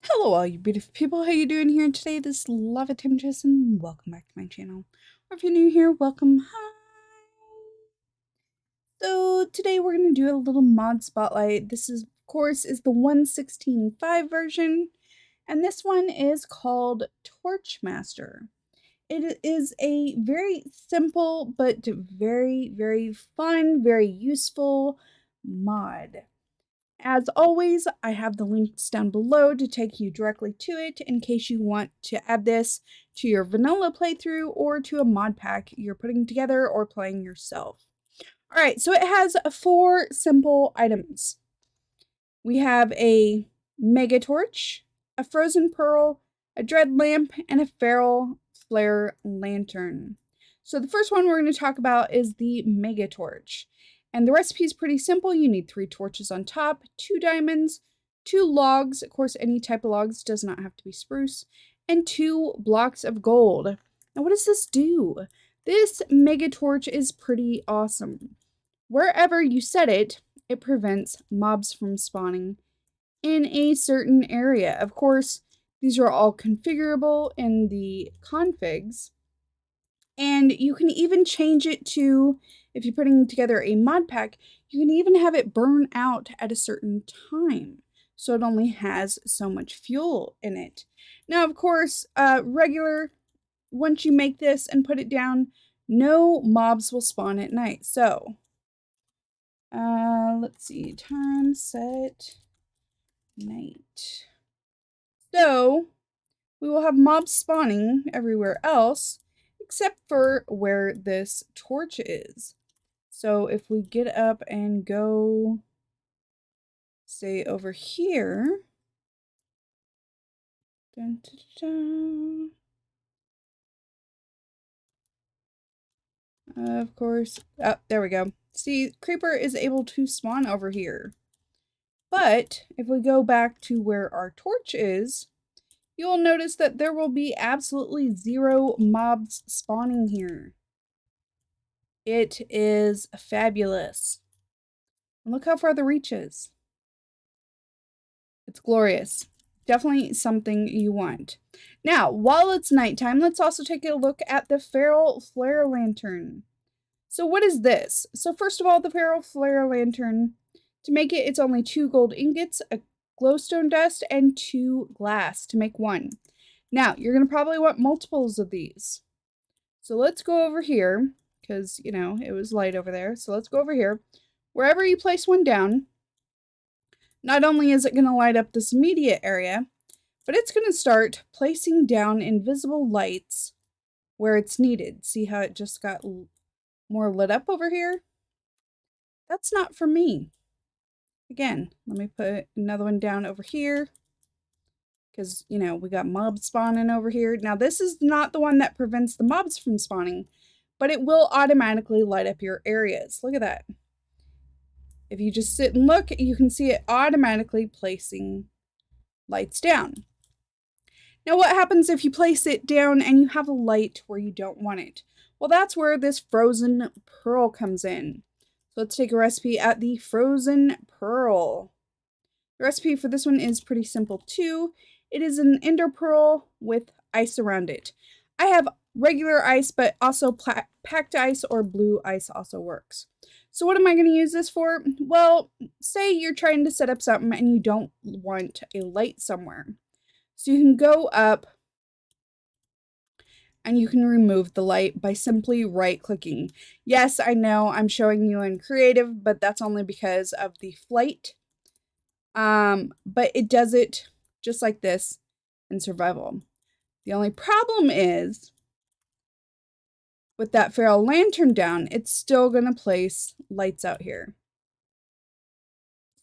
Hello all you beautiful people, how you doing here today? This is Lava Temptress and welcome back to my channel. Or if you're new here, welcome, hi! So today we're going to do a little mod spotlight. This is, of course, is the 1.16.5 version, and this one is called Torchmaster. It is a very simple but very fun, very useful mod. As always, I have the links down below to take you directly to it in case you want to add this to your vanilla playthrough or to a mod pack you're putting together or playing yourself. Alright, so it has 4 simple items. We have a mega torch, a frozen pearl, a Dreadlamp, and a feral flare lantern. So the first one we're going to talk about is the mega torch. And the recipe is pretty simple. You need 3 torches on top, 2 diamonds, 2 logs, of course any type of logs, does not have to be spruce, and 2 blocks of gold. Now what does this do? This mega torch is pretty awesome. Wherever you set it, it prevents mobs from spawning in a certain area. Of course, these are all configurable in the configs, and you can even change it to, if you're putting together a mod pack, you can even have it burn out at a certain time. So it only has so much fuel in it. Now, of course, once you make this and put it down, no mobs will spawn at night. So, let's see, time set night. So, we will have mobs spawning everywhere else, except for where this torch is. So if we get up and go, say, over here, dun, dun, dun, of course, oh, there we go. See, Creeper is able to spawn over here. But if we go back to where our torch is, you'll notice that there will be absolutely 0 mobs spawning here. It is fabulous. And look how far the reach is. It's glorious. Definitely something you want. Now, while it's nighttime, let's also take a look at the feral flare lantern. So what is this? So first of all, the feral flare lantern, to make it, it's only 2 gold ingots, a glowstone dust, and 2 glass to make 1. Now, you're going to probably want multiples of these. So let's go over here, because, you know, it was light over there. So let's go over here. Wherever you place one down, not only is it going to light up this immediate area, but it's going to start placing down invisible lights where it's needed. See how it just got more lit up over here? That's not for me. Again, let me put another one down over here, because, you know, we got mobs spawning over here. Now, this is not the one that prevents the mobs from spawning, but it will automatically light up your areas. Look at that. If you just sit and look, you can see it automatically placing lights down. Now, what happens if you place it down and you have a light where you don't want it? Well, that's where this frozen pearl comes in. So let's take a recipe at the frozen pearl. The recipe for this one is pretty simple too. It is an ender pearl with ice around it. I have regular ice, but also packed ice or blue ice also works. So what am I going to use this for? Well, say you're trying to set up something and you don't want a light somewhere. So you can go up and you can remove the light by simply right-clicking. Yes, I know I'm showing you in creative, but that's only because of the flight. But it does it just like this in survival. The only problem is, with that feral lantern down, it's still going to place lights out here.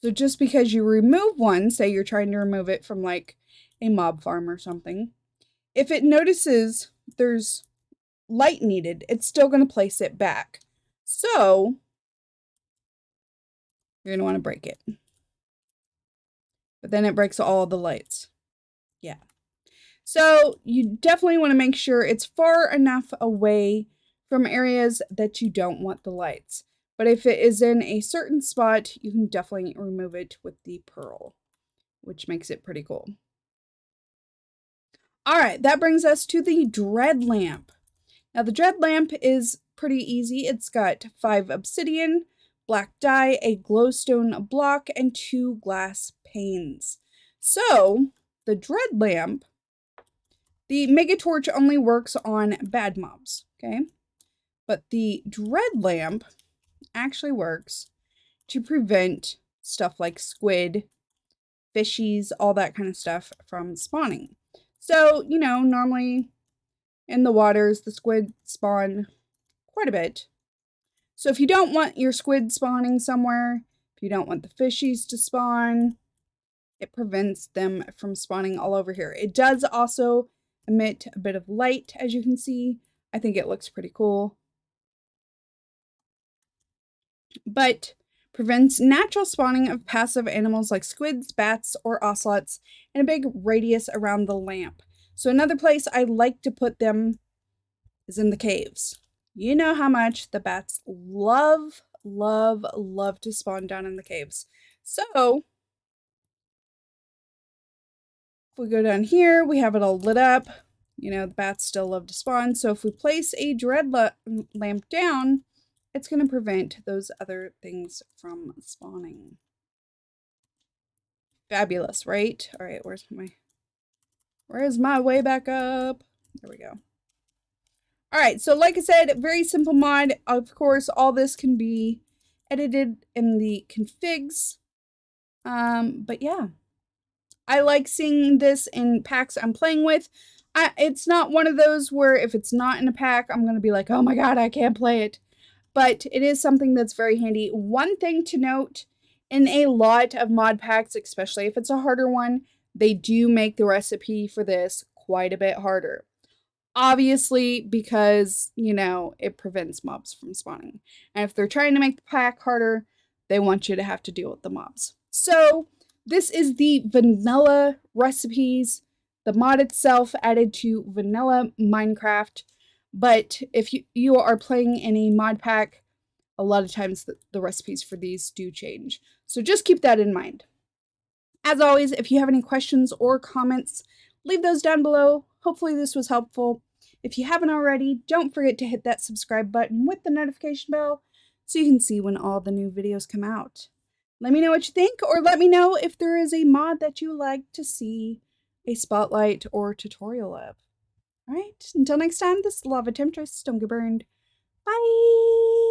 So just because you remove one, say you're trying to remove it from like a mob farm or something, if it notices there's light needed, it's still going to place it back. So you're going to want to break it. But then it breaks all the lights. Yeah. So you definitely want to make sure it's far enough away from areas that you don't want the lights. But if it is in a certain spot, you can definitely remove it with the pearl, which makes it pretty cool. All right, that brings us to the Dreadlamp. Now the Dreadlamp is pretty easy. It's got 5 obsidian, black dye, a glowstone block, and 2 glass panes. So the Dreadlamp, the Mega Torch only works on bad mobs, okay? But the Dreadlamp actually works to prevent stuff like squid, fishies, all that kind of stuff from spawning. So, you know, normally in the waters, the squid spawn quite a bit. So if you don't want your squid spawning somewhere, if you don't want the fishies to spawn, it prevents them from spawning all over here. It does also emit a bit of light, as you can see. I think it looks pretty cool. But prevents natural spawning of passive animals like squids, bats, or ocelots in a big radius around the lamp. So another place I like to put them is in the caves. You know how much the bats love to spawn down in the caves. So if we go down here, we have it all lit up. You know, the bats still love to spawn. So if we place a Dreadlamp down, it's going to prevent those other things from spawning. Fabulous, right? All right, where's my way back up? There we go. All right, so like I said, very simple mod. Of course, all this can be edited in the configs. But yeah, I like seeing this in packs I'm playing with. It's not one of those where if it's not in a pack, I'm going to be like, oh my god, I can't play it. But it is something that's very handy. One thing to note, in a lot of mod packs, especially if it's a harder one, they do make the recipe for this quite a bit harder. Obviously, because, you know, it prevents mobs from spawning. And if they're trying to make the pack harder, they want you to have to deal with the mobs. So, this is the vanilla recipes, the mod itself added to vanilla Minecraft. But if you are playing in a mod pack, a lot of times the recipes for these do change. So just keep that in mind. As always, if you have any questions or comments, leave those down below. Hopefully this was helpful. If you haven't already, don't forget to hit that subscribe button with the notification bell so you can see when all the new videos come out. Let me know what you think, or let me know if there is a mod that you like to see a spotlight or tutorial of. Alright, until next time, this is Lava Temptress. Don't get burned. Bye!